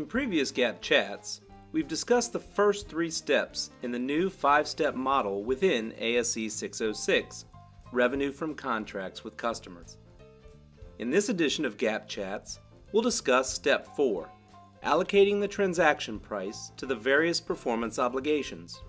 In previous GAAP Chats, we've discussed the first 3 steps in the new 5-step model within ASC 606, Revenue from Contracts with Customers. In this edition of GAAP Chats, we'll discuss Step 4, allocating the transaction price to the various performance obligations.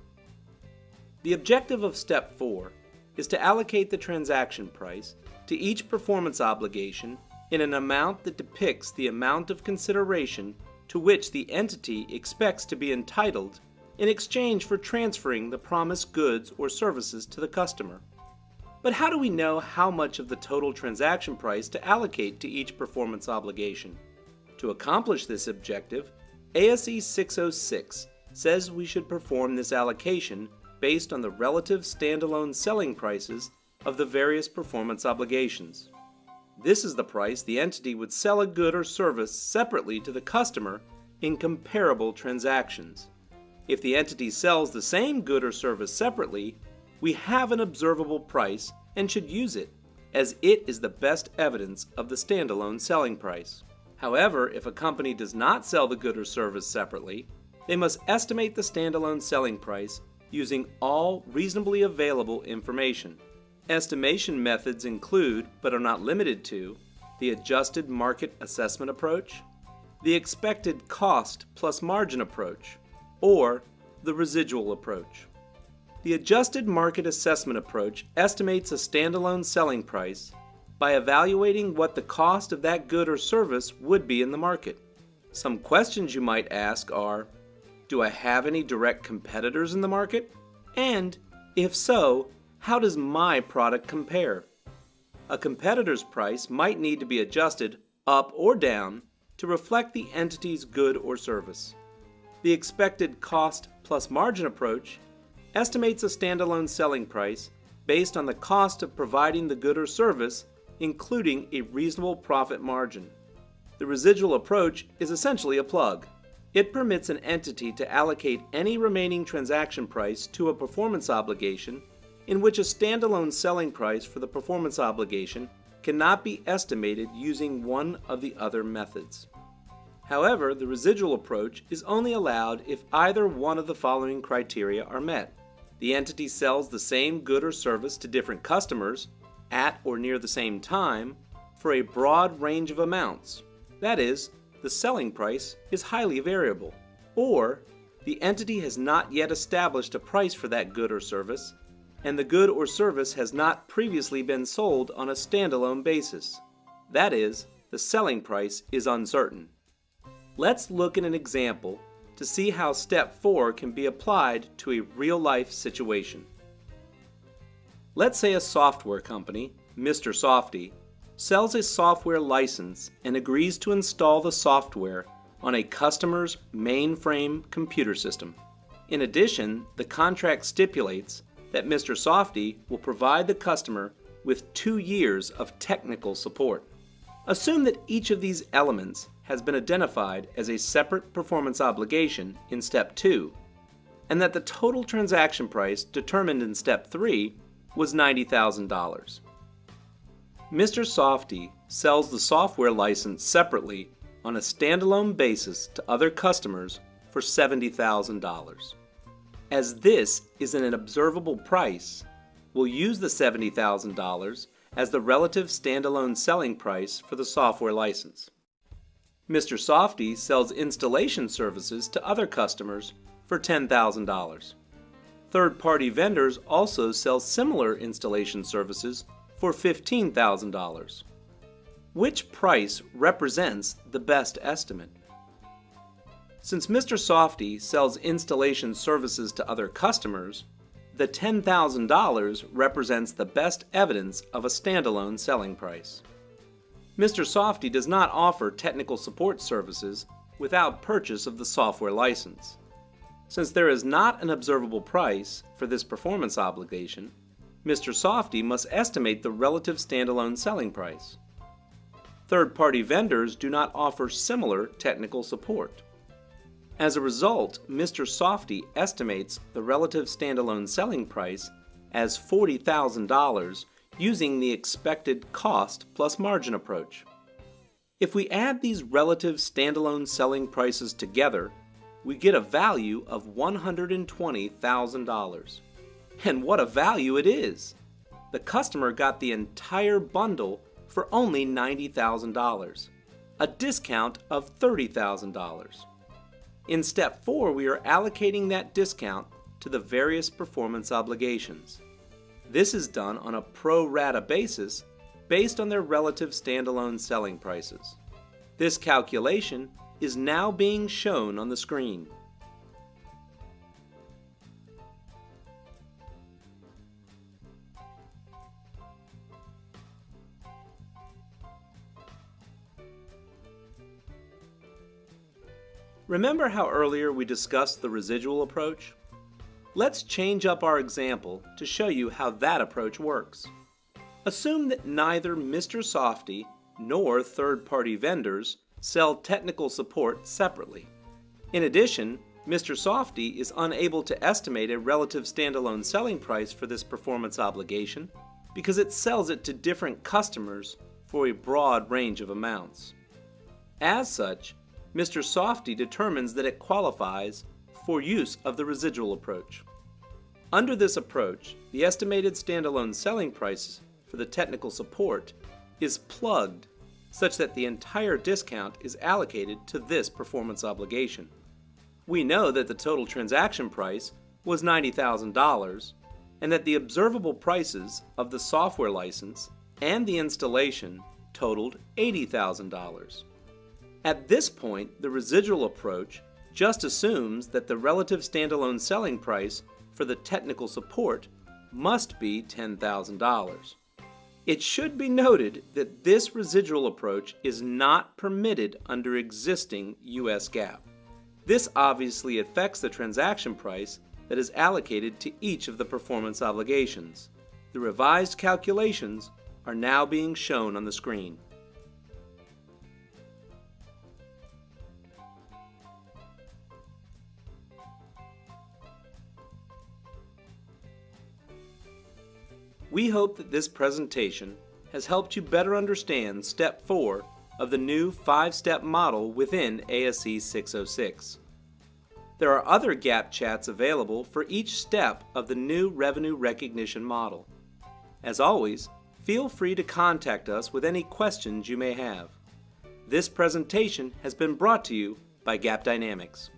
The objective of Step 4 is to allocate the transaction price to each performance obligation in an amount that depicts the amount of consideration to which the entity expects to be entitled in exchange for transferring the promised goods or services to the customer. But how do we know how much of the total transaction price to allocate to each performance obligation? To accomplish this objective, ASC 606 says we should perform this allocation based on the relative standalone selling prices of the various performance obligations. This is the price the entity would sell a good or service separately to the customer in comparable transactions. If the entity sells the same good or service separately, we have an observable price and should use it, as it is the best evidence of the standalone selling price. However, if a company does not sell the good or service separately, they must estimate the standalone selling price using all reasonably available information. Estimation methods include, but are not limited to, the adjusted market assessment approach, the expected cost plus margin approach, or the residual approach. The adjusted market assessment approach estimates a standalone selling price by evaluating what the cost of that good or service would be in the market. Some questions you might ask are, do I have any direct competitors in the market? And, if so, how does my product compare? A competitor's price might need to be adjusted up or down to reflect the entity's good or service. The expected cost plus margin approach estimates a standalone selling price based on the cost of providing the good or service, including a reasonable profit margin. The residual approach is essentially a plug. It permits an entity to allocate any remaining transaction price to a performance obligation in which a standalone selling price for the performance obligation cannot be estimated using one of the other methods. However, the residual approach is only allowed if either one of the following criteria are met. The entity sells the same good or service to different customers at or near the same time for a broad range of amounts. That is, the selling price is highly variable. Or, the entity has not yet established a price for that good or service, and the good or service has not previously been sold on a standalone basis. That is, the selling price is uncertain. Let's look at an example to see how Step 4 can be applied to a real-life situation. Let's say a software company, Mr. Softy, sells a software license and agrees to install the software on a customer's mainframe computer system. In addition, the contract stipulates that Mr. Softy will provide the customer with 2 years of technical support. Assume that each of these elements has been identified as a separate performance obligation in Step 2, and that the total transaction price determined in Step 3 was $90,000. Mr. Softy sells the software license separately on a standalone basis to other customers for $70,000. As this is an observable price, we'll use the $70,000 as the relative standalone selling price for the software license. Mr. Softy sells installation services to other customers for $10,000. Third-party vendors also sell similar installation services for $15,000. Which price represents the best estimate? Since Mr. Softy sells installation services to other customers, the $10,000 represents the best evidence of a standalone selling price. Mr. Softy does not offer technical support services without purchase of the software license. Since there is not an observable price for this performance obligation, Mr. Softy must estimate the relative standalone selling price. Third-party vendors do not offer similar technical support. As a result, Mr. Softy estimates the relative standalone selling price as $40,000 using the expected cost plus margin approach. If we add these relative standalone selling prices together, we get a value of $120,000. And what a value it is! The customer got the entire bundle for only $90,000, a discount of $30,000. In Step 4, we are allocating that discount to the various performance obligations. This is done on a pro rata basis based on their relative standalone selling prices. This calculation is now being shown on the screen. Remember how earlier we discussed the residual approach? Let's change up our example to show you how that approach works. Assume that neither Mr. Softy nor third-party vendors sell technical support separately. In addition, Mr. Softy is unable to estimate a relative standalone selling price for this performance obligation because it sells it to different customers for a broad range of amounts. As such, Mr. Softy determines that it qualifies for use of the residual approach. Under this approach, the estimated standalone selling price for the technical support is plugged such that the entire discount is allocated to this performance obligation. We know that the total transaction price was $90,000 and that the observable prices of the software license and the installation totaled $80,000. At this point, the residual approach just assumes that the relative standalone selling price for the technical support must be $10,000. It should be noted that this residual approach is not permitted under existing US GAAP. This obviously affects the transaction price that is allocated to each of the performance obligations. The revised calculations are now being shown on the screen. We hope that this presentation has helped you better understand Step 4 of the new 5-step model within ASC 606. There are other GAAP chats available for each step of the new revenue recognition model. As always, feel free to contact us with any questions you may have. This presentation has been brought to you by GAAP Dynamics.